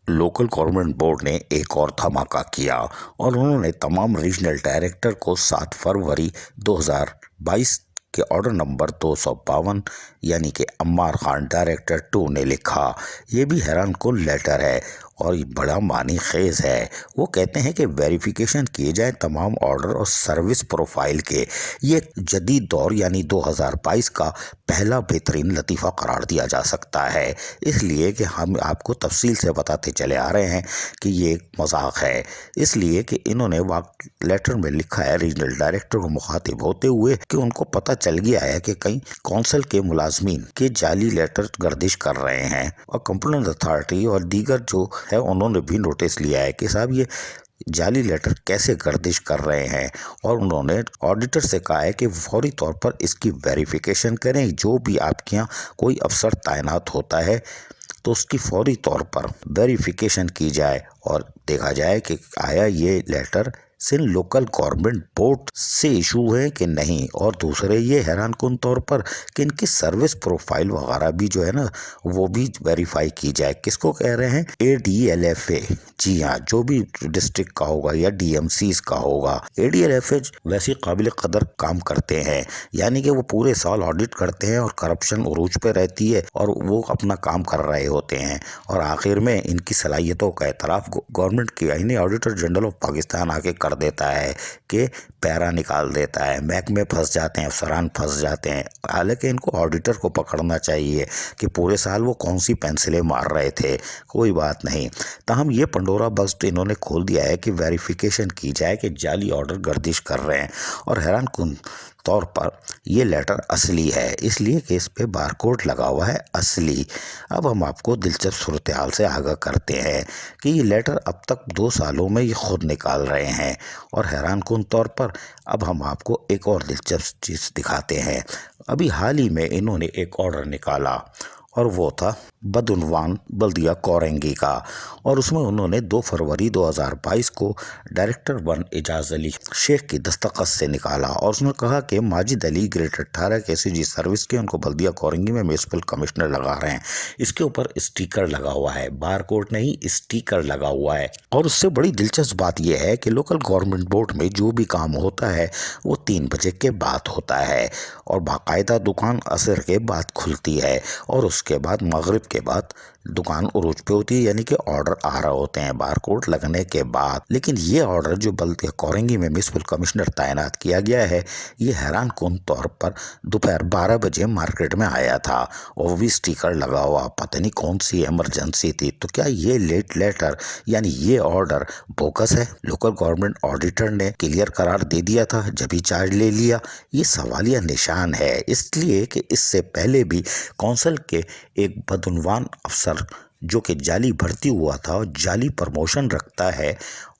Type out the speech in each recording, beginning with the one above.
Local government board ने एक और धमाका किया और उन्होंने तमाम रीजनल डायरेक्टर को 7 फरवरी 2022 के ऑर्डर नंबर 252 यानी कि अम्मार खान डायरेक्टर 2 ने लिखा। ये भी हैरान कुन लेटर है और ये बड़ा मानी खेज है। वो कहते हैं कि वेरिफिकेशन किए जाए तमाम ऑर्डर और सर्विस प्रोफाइल के। ये जदीद दौर यानी 2022 का पहला बेहतरीन लतीफ़ा करार दिया जा सकता है, इसलिए कि हम आपको तफसील से बताते चले आ रहे हैं कि ये एक मजाक है। इसलिए कि इन्होंने लेटर में लिखा है रीजनल डायरेक्टर को मुखातिब होते हुए कि उनको पता चल गया है कि कई कौंसल के मुलाजमीन के जाली लेटर गर्दिश कर रहे हैं और कंप्लेंट अथॉरिटी और दीगर जो है उन्होंने भी नोटिस लिया है कि साहब ये जाली लेटर कैसे गर्दिश कर रहे हैं और उन्होंने ऑडिटर से कहा है कि फौरी तौर पर इसकी वेरिफिकेशन करें। जो भी आपके यहाँ कोई अफसर तैनात होता है तो उसकी फौरी तौर पर वेरिफिकेशन की जाए और देखा जाए कि आया ये letter Sindh local government board से इशू है कि नहीं। और दूसरे ये हैरान कुन तौर पर कि इनकी सर्विस प्रोफाइल वगैरह भी जो है ना वो भी वेरीफाई की जाए। किसको कह रहे हैं? ADLFA। जी हाँ, जो भी डिस्ट्रिक्ट का होगा या DMCs का होगा। ADLFA वैसे काबिल कदर काम करते हैं, यानी कि वो पूरे साल ऑडिट करते हैं और करप्शन उरूज पे रहती है और वो अपना काम कर रहे होते हैं और आखिर में इनकी सलाहियतों का एतराफ़ गवर्नमेंट की यानी ऑडिटर जनरल ऑफ पाकिस्तान आके कर देता है कि पैरा निकाल देता है। महकमे फंस जाते हैं, अफसरान फंस जाते हैं। हालांकि इनको ऑडिटर को पकड़ना चाहिए कि पूरे साल वो कौन सी पेंसिलें मार रहे थे। कोई बात नहीं, ताहम ये पंडोरा बॉक्स तो इन्होंने खोल दिया है कि वेरिफिकेशन की जाए कि जाली ऑर्डर गर्दिश कर रहे हैं और हैरान कुन तौर पर ये लेटर असली है, इसलिए कि इस पे बारकोड लगा हुआ है असली। अब हम आपको दिलचस्प सूरत हाल से आगाह करते हैं कि ये लेटर अब तक 2 सालों में ये खुद निकाल रहे हैं और हैरान कुन तौर पर अब हम आपको एक और दिलचस्प चीज़ दिखाते हैं। अभी हाल ही में इन्होंने एक ऑर्डर निकाला और वो था बदउनवान बल्दिया कोरंगी का और उसमें उन्होंने 2 फरवरी 2022 को डायरेक्टर 1 एजाज अली शेख की दस्तखत से निकाला और उसने कहा कि माजिद अली ग्रेड 18 के SCG सर्विस के उनको बल्दिया कोरंगी में म्युनिसिपल कमिश्नर लगा रहे हैं। इसके ऊपर स्टिकर लगा हुआ है, बारकोड नहीं स्टिकर लगा हुआ है। और उससे बड़ी दिलचस्प बात यह है कि लोकल गवर्नमेंट बोर्ड में जो भी काम होता है वो 3 बजे के बाद होता है और बाकायदा दुकान असर के बाद खुलती है और उसके बाद मगरिब के बाद दुकान उरूज पे होती है, यानी कि ऑर्डर आ रहे होते हैं बारकोड लगने के बाद। लेकिन ये ऑर्डर जो बल्दिया कोरंगी में म्युनिसिपल कमिश्नर तैनात किया गया है ये हैरान कुन तौर पर दोपहर 12 बजे मार्केट में आया था और वो भी स्टिकर लगा हुआ। पता नहीं कौन सी इमरजेंसी थी। तो क्या ये लेट लेटर यानी ये ऑर्डर बोगस है? लोकल गवर्नमेंट ऑडिटर ने क्लियर करार दे दिया था जब ही चार्ज ले लिया? ये सवालिया निशान है, इसलिए कि इससे पहले भी कौंसिल के एक बदउनवान अफसर जो कि जाली भर्ती हुआ था और जाली प्रमोशन रखता है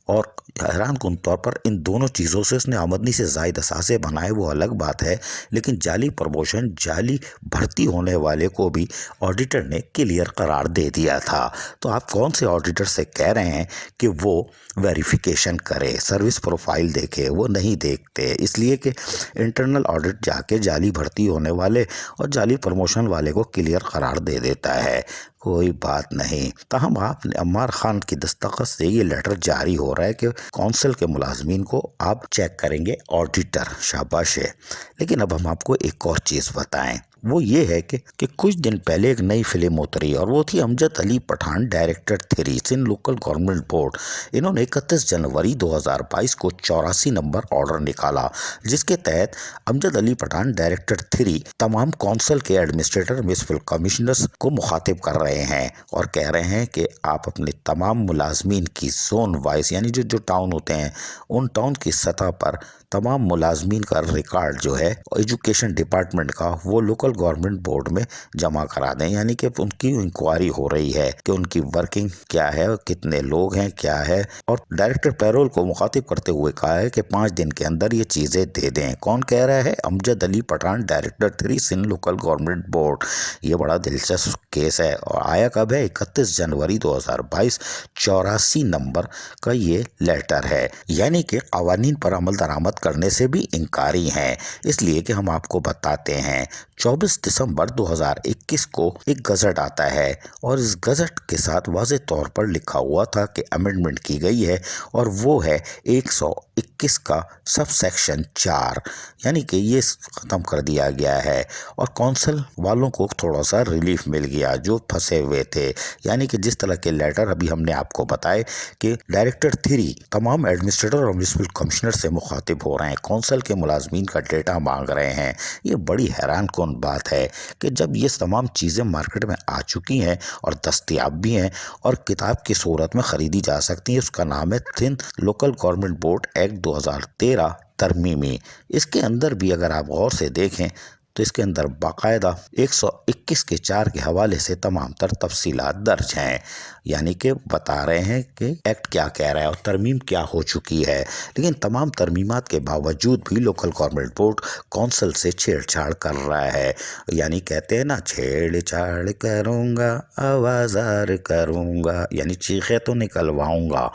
और हैरान कुन तौर पर इन दोनों चीज़ों से उसने आमदनी से ज़ायद असासे बनाए वो अलग बात है, लेकिन जाली प्रमोशन जाली भर्ती होने वाले को भी ऑडिटर ने क्लियर करार दे दिया था। तो आप कौन से ऑडिटर से कह रहे हैं कि वो वेरिफिकेशन करे, सर्विस प्रोफाइल देखे? वो नहीं देखते, इसलिए कि इंटरनल ऑडिट जाके जाली भर्ती होने वाले और जाली प्रमोशन वाले को क्लियर करार दे देता है। कोई बात नहीं, ताहम आपने अम्मार खान की दस्तखत से ये लेटर जारी हो रहा है कि कौंसिल के मुलाजमीन को आप चेक करेंगे ऑडिटर। शाबाश है। लेकिन अब हम आपको एक और चीज़ बताएं, वो ये है कि कुछ दिन पहले एक नई फिल्म उतरी और वो थी Amjad Ali Pathan director 3 Sindh local government board. इन्होंने 31 जनवरी 2022 को 84 नंबर ऑर्डर निकाला जिसके तहत अमजद अली पठान डायरेक्टर 3 तमाम कौंसिल के एडमिनिस्ट्रेटर म्युनिसिपल कमिश्नर्स को मुखातिब कर रहे हैं और कह रहे हैं कि आप अपने तमाम मुलाजमीन की जोन वाइज यानी जो टाउन होते हैं उन टाउन की सतह पर तमाम मुलाजमीन का रिकॉर्ड जो है एजुकेशन डिपार्टमेंट का वो लोकल गवर्नमेंट बोर्ड में जमा करा दें, यानी कि उनकी इंक्वायरी हो रही है कि उनकी वर्किंग क्या है, कितने लोग हैं, क्या है। और डायरेक्टर पैरोल को मुखातिब करते हुए कहा है कि 5 दिन के अंदर ये चीज़ें दे दें। कौन कह रहा है? Amjad Ali Pathan director 3 Sindh local government board. ये बड़ा दिलचस्प केस है और आया कब है? 31 जनवरी 2022। 84 नंबर का ये लेटर है, यानी कि कवानीन पर अमल दरामद करने से भी इंकारी हैं। इसलिए कि हम आपको बताते हैं 24 24 दिसंबर 2021 को एक गजट आता है और इस गजट के साथ वाज़ेह तौर पर लिखा हुआ था कि अमेंडमेंट की गई है और वो है 121 का सब सेक्शन 4, यानी कि ये ख़त्म कर दिया गया है और कौंसिल वालों को थोड़ा सा रिलीफ मिल गया जो फंसे हुए थे। यानी कि जिस तरह के लेटर अभी हमने आपको बताए कि डायरेक्टर 3 तमाम एडमिनिस्ट्रेटर और म्युनिसिपल कमिश्नर से मुखातिब हो रहे हैं, कौंसिल के मुलाजमीन का डेटा मांग रहे हैं। ये बड़ी हैरान कौन बात है कि जब ये तमाम चीज़ें मार्केट में आ चुकी हैं और दस्तयाब भी हैं और किताब की सूरत में ख़रीदी जा सकती हैं। उसका नाम है Sindh local government board act 2013 तरमीमी। इसके अंदर भी अगर आप गौर से देखें तो इसके अंदर बाकायदा 121 के 4 के हवाले से तमाम तर तफसीलात दर्ज हैं, यानी कि बता रहे हैं कि एक्ट क्या कह रहा है और तरमीम क्या हो चुकी है। लेकिन तमाम तरमीमात के बावजूद भी लोकल गवर्नमेंट बोर्ड कौंसिल से छेड़छाड़ कर रहा है। यानी कहते हैं ना, छेड़छाड़ करूँगा आवाज़ार करूँगा, यानी चीखें तो निकलवाऊँगा,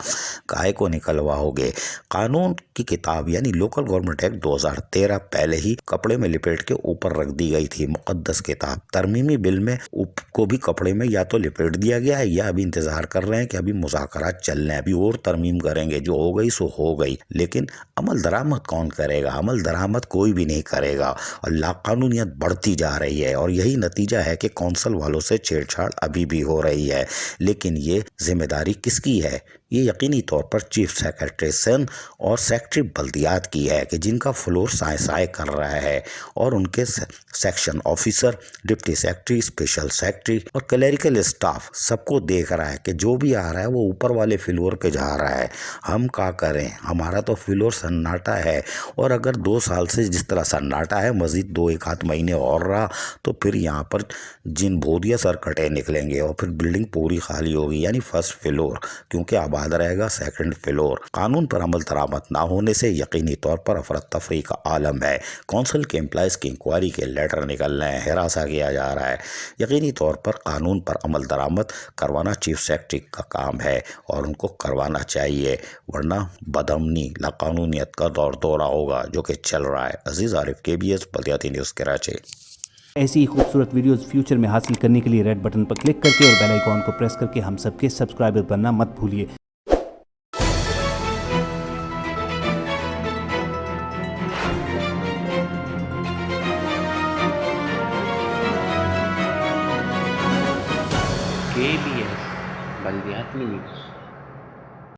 काहे को निकलवाओगे। कानून की किताब यानी लोकल गवर्नमेंट एक्ट 2013 पहले ही कपड़े में लिपेट के ऊपर रख दी गई थी, मुकद्दस किताब। तरमीमी बिल में को भी कपड़े में या तो लिपेट दिया गया है या अभी इंतजार कर रहे हैं कि अभी मुज़ाकरात चल रहे हैं, अभी और तरमीम करेंगे, जो हो गई सो हो गई। लेकिन अमल दरामद कौन करेगा? अमल दरामद कोई भी नहीं करेगा और लाकानूनियत बढ़ती जा रही है और यही नतीजा है कि कौंसिल वालों से छेड़छाड़ अभी भी हो रही है। लेकिन ये जिम्मेदारी किसकी है? ये यकीनी तौर पर चीफ सेक्रेटरी सिंध और सेक्रेटरी बल्दियात की है कि जिनका फ्लोर साए कर रहा है और उनके section officer, deputy secretary, special secretary और क्लरिकल स्टाफ सबको देख रहा है कि जो भी आ रहा है वो ऊपर वाले फ्लोर पे जा रहा है। हम क्या करें? हमारा तो फ्लोर सन्नाटा है और अगर 2 साल से जिस तरह सन्नाटा है, मज़ीद 2-1 महीने और रहा तो फिर यहाँ पर जिन भूतिया सरकटे निकलेंगे और फिर बिल्डिंग पूरी खाली होगी। यानी फर्स्ट फ्लोर क्योंकि आबाद रहेगा, सेकंड फ्लोर। कानून पर अमल दरामद ना होने से यकीनी तौर पर अफरा तफरी का आलम है। कौंसिल के एम्प्लॉइज की इंक्वायरी के लेटर निकल रहे हैं, हिरासा किया जा रहा है। यकीनी तौर पर कानून पर अमल दरामद करवाना चीफ सेक्रेटरी का काम है और उनको करवाना चाहिए, वरना बदअमनी लाकानूनियत का दौरा होगा जो कि चल रहा है। अजीज आरिफ, KBS बल्दियाती न्यूज़ कराची। ऐसी ही खूबसूरत वीडियोस फ्यूचर में हासिल करने के लिए रेड बटन पर क्लिक करके और बेल आइकॉन को प्रेस करके हम सबके सब्सक्राइबर बनना मत भूलिए। KBS बल्दियाती न्यूज़।